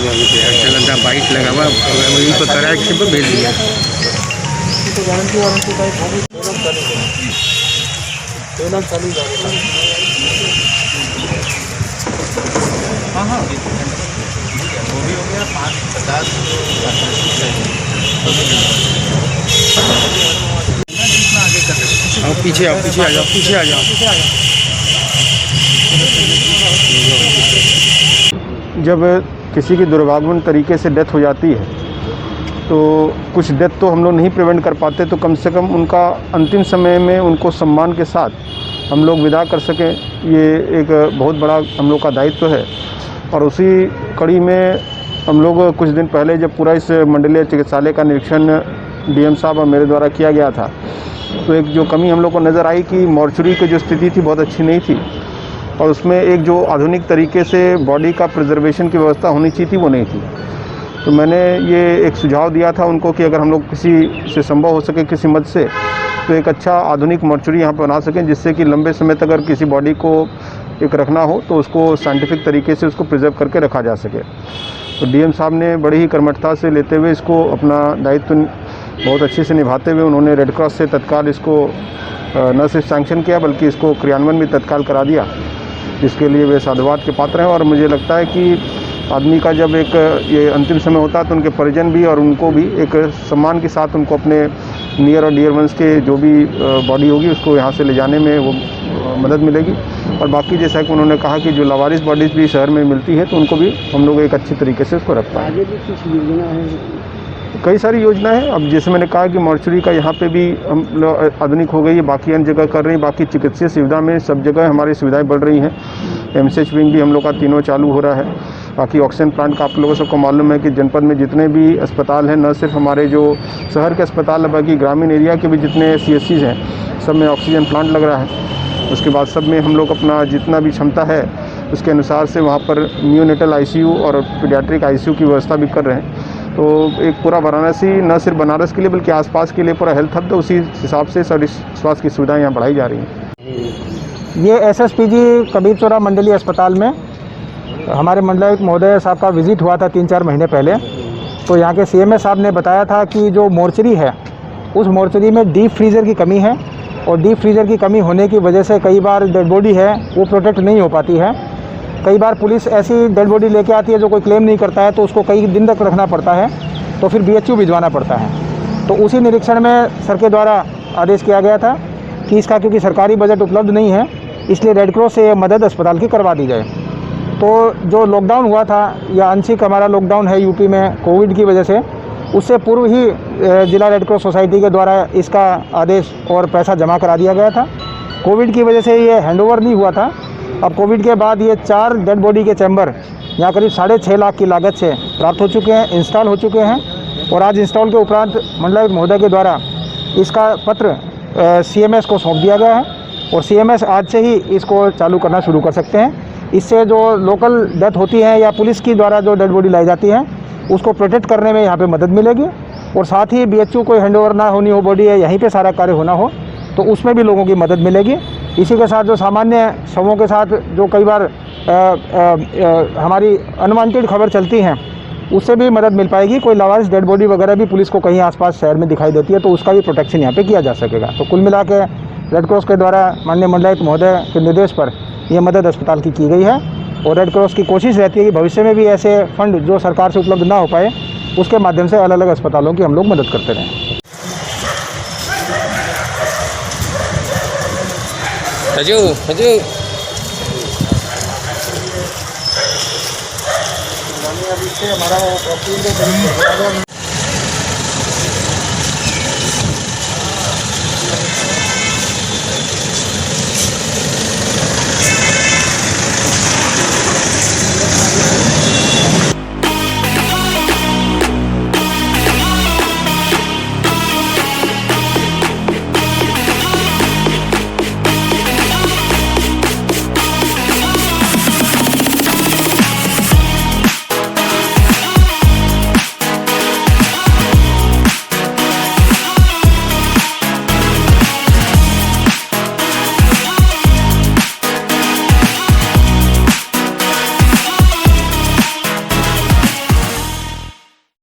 चलता बाइक लगा हुआ वहीं पर करा के पर भेज दिया। तो गारंटी वारंटी का होगी पेमेंट चालू जाएगा। हाँ हाँ वो भी हो गया 5-50 पीछे आओ पीछे आ जाओ पीछे आ जाओ। जब किसी की दुर्भाग्यपूर्ण तरीके से डेथ हो जाती है तो कुछ डेथ तो हम लोग नहीं प्रिवेंट कर पाते, तो कम से कम उनका अंतिम समय में उनको सम्मान के साथ हम लोग विदा कर सकें, ये एक बहुत बड़ा हम लोग का दायित्व है। और उसी कड़ी में हम लोग कुछ दिन पहले जब पूरा इस मंडलीय चिकित्सालय का निरीक्षण डीएम साहब और मेरे द्वारा किया गया था, तो एक जो कमी हम लोग को नज़र आई कि मॉर्चुरी की जो स्थिति थी बहुत अच्छी नहीं थी और उसमें एक जो आधुनिक तरीके से बॉडी का प्रिजर्वेशन की व्यवस्था होनी चाहिए थी वो नहीं थी। तो मैंने ये एक सुझाव दिया था उनको कि अगर हम लोग किसी से संभव हो सके किसी मद से तो एक अच्छा आधुनिक मॉर्चुरी यहाँ पर बना सकें, जिससे कि लंबे समय तक अगर किसी बॉडी को एक रखना हो तो उसको साइंटिफिक तरीके से उसको प्रिजर्व करके रखा जा सके। तो डीएम साहब ने बड़ी ही कर्मठता से लेते हुए इसको अपना दायित्व बहुत अच्छे से निभाते हुए उन्होंने रेड क्रॉस से तत्काल इसको न सिर्फ सैंक्शन किया बल्कि इसको क्रियान्वयन भी तत्काल करा दिया, जिसके लिए वे साधुवाद के पात्र हैं। और मुझे लगता है कि आदमी का जब एक ये अंतिम समय होता है तो उनके परिजन भी और उनको भी एक सम्मान के साथ उनको अपने नियर और डियर वंस के जो भी बॉडी होगी उसको यहाँ से ले जाने में वो मदद मिलेगी। और बाकी जैसा कि उन्होंने कहा कि जो लावारिस बॉडीज़ भी शहर में मिलती है तो उनको भी हम लोग एक अच्छी तरीके से उसको रख पाएँ। आगे भी कुछ योजना है? कई सारी योजनाएं हैं। अब जैसे मैंने कहा कि मॉर्चुरी का यहाँ पे भी हम लोग आधुनिक हो गई है, बाकी अन्य जगह कर रही हैं, बाकी चिकित्सीय सुविधा में सब जगह हमारी सुविधाएं बढ़ रही हैं। एमसीएच विंग भी हम लोग का तीनों चालू हो रहा है। बाकी ऑक्सीजन प्लांट का आप लोगों सबको मालूम है कि जनपद में जितने भी अस्पताल हैं, न सिर्फ हमारे जो शहर के अस्पताल है बल्कि ग्रामीण एरिया के भी जितने CHCs हैं सब में ऑक्सीजन प्लांट लग रहा है। उसके बाद सब में हम लोग अपना जितना भी क्षमता है उसके अनुसार से वहाँ पर न्यूनेटल ICU और पीडियाट्रिक ICU की व्यवस्था भी कर रहे हैं। तो एक पूरा वाराणसी न सिर्फ बनारस के लिए बल्कि आसपास के लिए पूरा हेल्थ हब, तो उसी हिसाब से सारी स्वास्थ्य की सुविधाएं यहाँ बढ़ाई जा रही हैं। ये SSPG कबीरचौरा मंडलीय अस्पताल में हमारे मंडलायुक्त महोदय साहब का विजिट हुआ था 3-4 महीने पहले। तो यहाँ के CMS साहब ने बताया था कि जो मोर्चरी है उस मोर्चरी में डीप फ्रीज़र की कमी है और डीप फ्रीज़र की कमी होने की वजह से कई बार डेड बॉडी है वो प्रोटेक्ट नहीं हो पाती है। कई बार पुलिस ऐसी डेड बॉडी लेके आती है जो कोई क्लेम नहीं करता है तो उसको कई दिन तक रखना पड़ता है, तो फिर BHU भिजवाना पड़ता है। तो उसी निरीक्षण में सर के द्वारा आदेश किया गया था कि इसका क्योंकि सरकारी बजट उपलब्ध नहीं है इसलिए रेड क्रॉस से मदद अस्पताल की करवा दी जाए। तो जो लॉकडाउन हुआ था या आंशिक हमारा लॉकडाउन है यूपी में कोविड की वजह से, उससे पूर्व ही जिला रेड क्रॉस सोसाइटी के द्वारा इसका आदेश और पैसा जमा करा दिया गया था। कोविड की वजह से ये हैंडओवर नहीं हुआ था। अब कोविड के बाद ये 4 डेड बॉडी के चैम्बर यहाँ करीब 6.5 लाख की लागत से प्राप्त हो चुके हैं, इंस्टॉल हो चुके हैं। और आज इंस्टॉल के उपरांत मंडलायुक्त महोदय के द्वारा इसका पत्र CMS को सौंप दिया गया है और CMS आज से ही इसको चालू करना शुरू कर सकते हैं। इससे जो लोकल डेथ होती है या पुलिस की द्वारा जो डेड बॉडी लाई जाती है उसको प्रोटेक्ट करने में यहाँ पे मदद मिलेगी और साथ ही BHU कोई हैंडओवर ना होनी हो बॉडी है, यहीं पे सारा कार्य होना हो तो उसमें भी लोगों की मदद मिलेगी। इसी के साथ जो सामान्य शवों के साथ जो कई बार हमारी अनवांटेड खबर चलती हैं उससे भी मदद मिल पाएगी। कोई लावारिस डेड बॉडी वगैरह भी पुलिस को कहीं आसपास शहर में दिखाई देती है तो उसका भी प्रोटेक्शन यहाँ पे किया जा सकेगा। तो कुल मिला के रेड क्रॉस के द्वारा माननीय मंडलायुक्त महोदय के निर्देश पर यह मदद अस्पताल की गई है और रेड क्रॉस की कोशिश रहती है कि भविष्य में भी ऐसे फंड जो सरकार से उपलब्ध ना हो पाए उसके माध्यम से अलग अलग अस्पतालों की हम लोग मदद करते रहें। हमारा